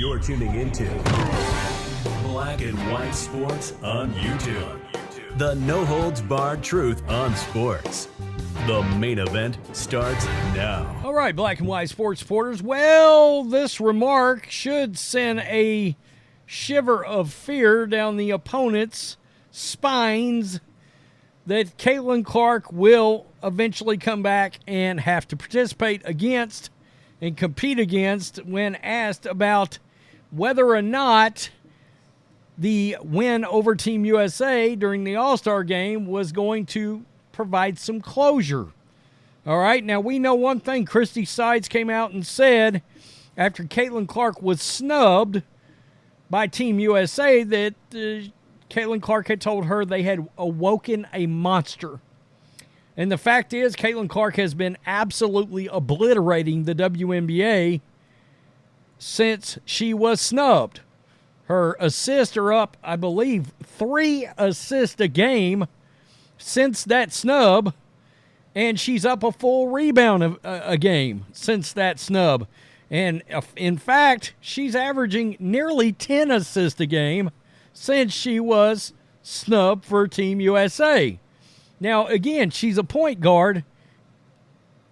You're tuning into Black and White Sports on YouTube. The no-holds-barred truth on sports. The main event starts now. All right, Black and White Sports supporters. Well, this remark should send a shiver of fear down the opponent's spines that Caitlin Clark will eventually come back and have to participate against and compete against when asked about whether or not the win over Team USA during the All-Star game was going to provide some closure. All right, now we know one thing. Christy Sides came out and said after Caitlin Clark was snubbed by Team USA that Caitlin Clark had told her they had awoken a monster. And the fact is, Caitlin Clark has been absolutely obliterating the WNBA since she was snubbed. Her assists are up, I believe, 3 assists a game since that snub, and she's up a full rebound a game since that snub. And in fact, she's averaging nearly 10 assists a game since she was snubbed for Team USA. Now, again, she's a point guard,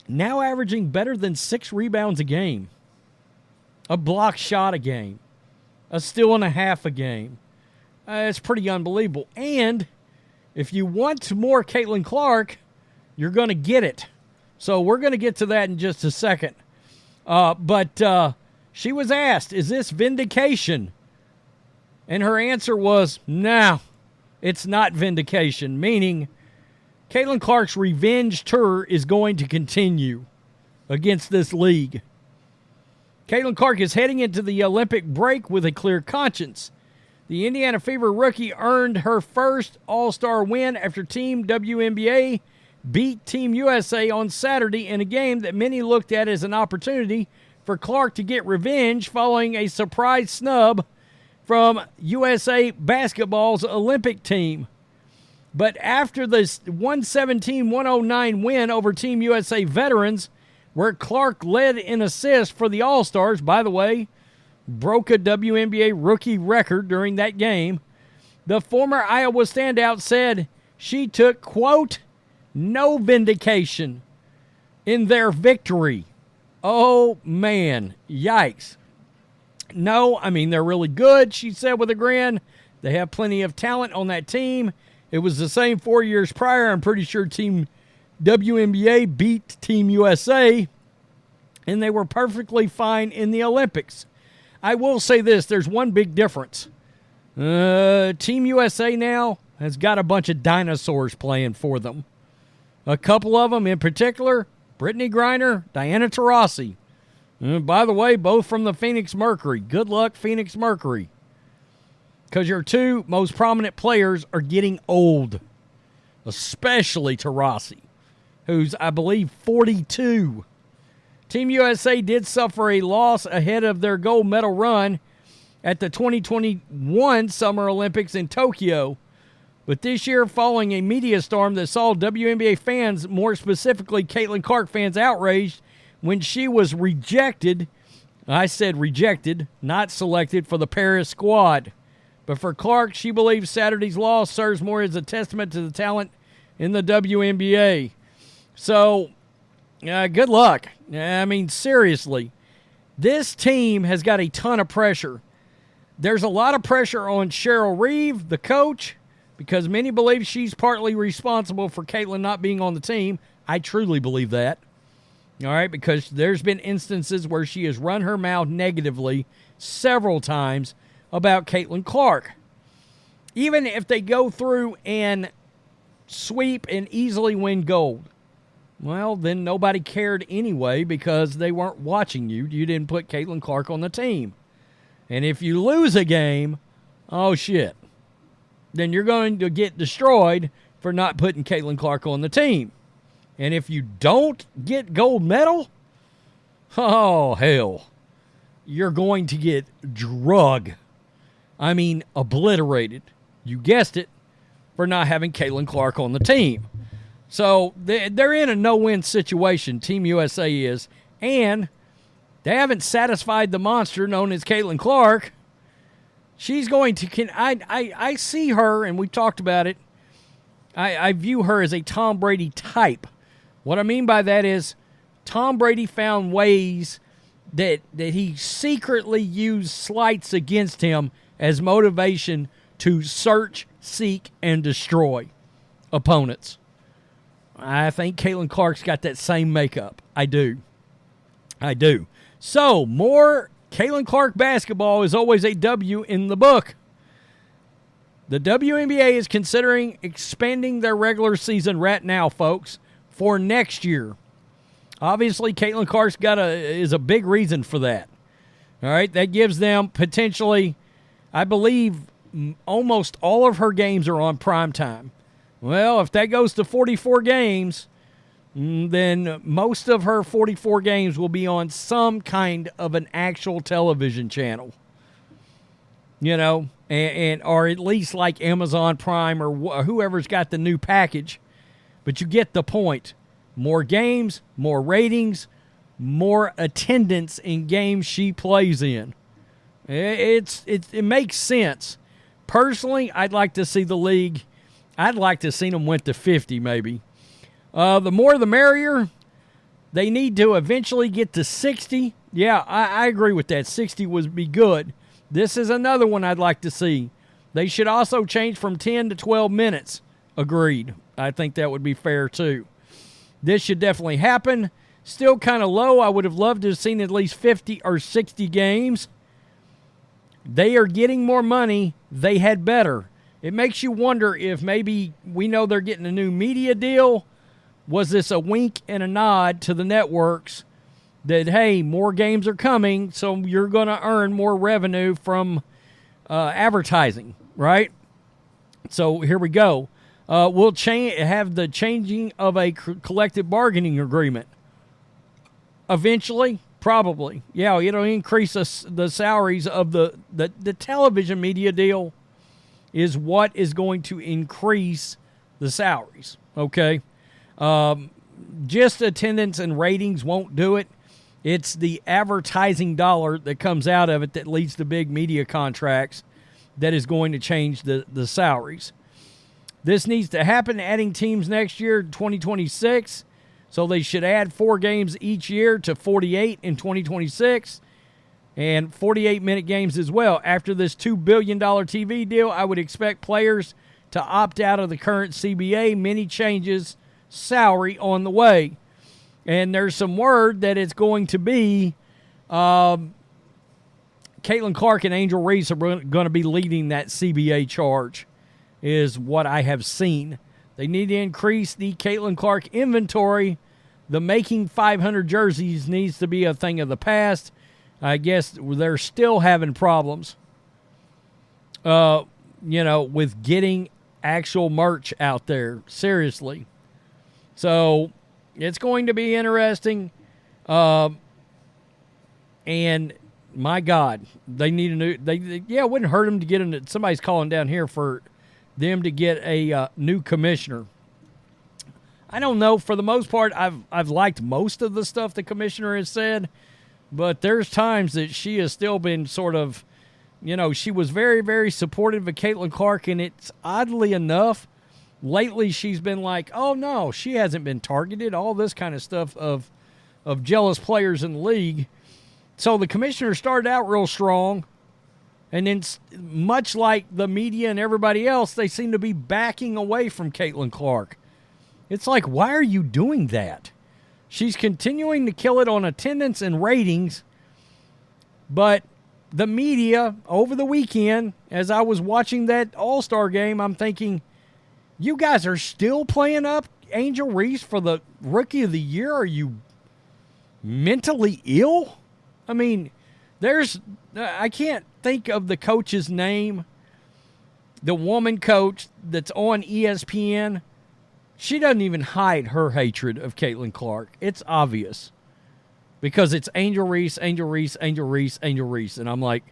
now averaging better than 6 rebounds a game, a block shot a game, a steal and a half a game. It's pretty unbelievable. And if you want more Caitlin Clark, you're going to get it. So we're going to get to that in just a second. But she was asked, is this vindication? And her answer was, no, it's not vindication, meaning Caitlin Clark's revenge tour is going to continue against this league. Caitlin Clark is heading into the Olympic break with a clear conscience. The Indiana Fever rookie earned her first All-Star win after Team WNBA beat Team USA on Saturday in a game that many looked at as an opportunity for Clark to get revenge following a surprise snub from USA Basketball's Olympic team. But after this 117-109 win over Team USA veterans, where Clark led in assists for the All-Stars, by the way, broke a WNBA rookie record during that game, the former Iowa standout said she took, quote, no vindication in their victory. Oh, man. Yikes. No, I mean, they're really good, she said with a grin. They have plenty of talent on that team. It was the same 4 years prior. I'm pretty sure Team WNBA beat Team USA, and they were perfectly fine in the Olympics. I will say this, there's one big difference. Team USA now has got a bunch of dinosaurs playing for them. A couple of them in particular, Brittany Griner, Diana Taurasi. By the way, both from the Phoenix Mercury. Good luck, Phoenix Mercury. Because your 2 most prominent players are getting old. Especially Taurasi, who's, I believe, 42. Team USA did suffer a loss ahead of their gold medal run at the 2021 Summer Olympics in Tokyo. But this year, following a media storm that saw WNBA fans, more specifically Caitlin Clark fans, outraged when she was rejected. I said rejected, not selected for the Paris squad. But for Clark, she believes Saturday's loss serves more as a testament to the talent in the WNBA. So, good luck. I mean, seriously, this team has got a ton of pressure. There's a lot of pressure on Cheryl Reeve, the coach, because many believe she's partly responsible for Caitlin not being on the team. I truly believe that. All right, because there's been instances where she has run her mouth negatively several times about Caitlin Clark. Even if they go through and sweep and easily win gold, well, then nobody cared anyway because they weren't watching you. You didn't put Caitlin Clark on the team. And if you lose a game, oh shit, then you're going to get destroyed for not putting Caitlin Clark on the team. And if you don't get gold medal, oh hell, you're going to get drug. I mean, obliterated. You guessed it, for not having Caitlin Clark on the team. So they're in a no-win situation, Team USA is, and They haven't satisfied the monster known as Caitlin Clark. She's going to, I see her, and we've talked about it, I view her as a Tom Brady type. What I mean by that is Tom Brady found ways that he secretly used slights against him as motivation to search, seek, and destroy opponents. I think Caitlin Clark's got that same makeup. I do. So, more Caitlin Clark basketball is always a W in the book. The WNBA is considering expanding their regular season right now, folks, for next year. Obviously, Caitlin Clark's is a big reason for that. All right, that gives them potentially, I believe, almost all of her games are on prime time. Well, if that goes to 44 games, then most of her 44 games will be on some kind of an actual television channel. You know, and or at least like Amazon Prime or whoever's got the new package. But you get the point. More games, more ratings, more attendance in games she plays in. It makes sense. Personally, I'd like to see the league. I'd like to see them went to 50 maybe. The more the merrier. They need to eventually get to 60. Yeah, I agree with that. 60 would be good. This is another one I'd like to see. They should also change from 10 to 12 minutes. Agreed. I think that would be fair too. This should definitely happen. Still kind of low. I would have loved to have seen at least 50 or 60 games. They are getting more money. They had better. It makes you wonder if maybe we know they're getting a new media deal. Was this a wink and a nod to the networks that, hey, more games are coming, so you're going to earn more revenue from advertising, right? So here we go. We'll have the changing of a collective bargaining agreement. Eventually, probably. Yeah, it'll increase the salaries of the television media deal is what is going to increase the salaries, okay? Just attendance and ratings won't do it. It's the advertising dollar that comes out of it that leads to big media contracts that is going to change the salaries. This needs to happen, adding teams next year, 2026. So they should add 4 games each year to 48 in 2026 and 48-minute games as well. After this $2 billion TV deal, I would expect players to opt out of the current CBA. Many changes, salary on the way. And there's some word that it's going to be Caitlin Clark and Angel Reese are going to be leading that CBA charge, is what I have seen. They need to increase the Caitlin Clark inventory. The making 500 jerseys needs to be a thing of the past. I guess they're still having problems, with getting actual merch out there. Seriously. So it's going to be interesting. And my God, they need a new. It wouldn't hurt them to get somebody's calling down here for them to get a new commissioner. I don't know. For the most part, I've liked most of the stuff the commissioner has said, but there's times that she has still been sort of, she was very, very supportive of Caitlin Clark, and it's oddly enough, lately she's been like, oh no, she hasn't been targeted, all this kind of stuff of jealous players in the league. So the commissioner started out real strong, and then much like the media and everybody else, they seem to be backing away from Caitlin Clark. It's like, why are you doing that? She's continuing to kill it on attendance and ratings, but the media over the weekend, as I was watching that All-Star game, I'm thinking, you guys are still playing up Angel Reese for the Rookie of the Year? Are you mentally ill? I mean, I can't think of the coach's name, the woman coach that's on ESPN. She doesn't even hide her hatred of Caitlin Clark. It's obvious because it's Angel Reese, Angel Reese, Angel Reese, Angel Reese. And I'm like,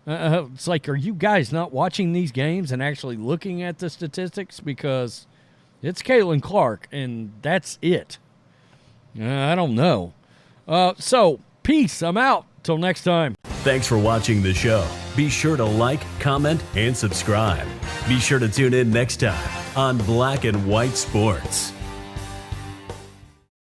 it's like, are you guys not watching these games and actually looking at the statistics? Because it's Caitlin Clark, and that's it. I don't know. So Peace. I'm out. Till next time. Thanks for watching the show. Be sure to like, comment, and subscribe. Be sure to tune in next time on Black and White Sports.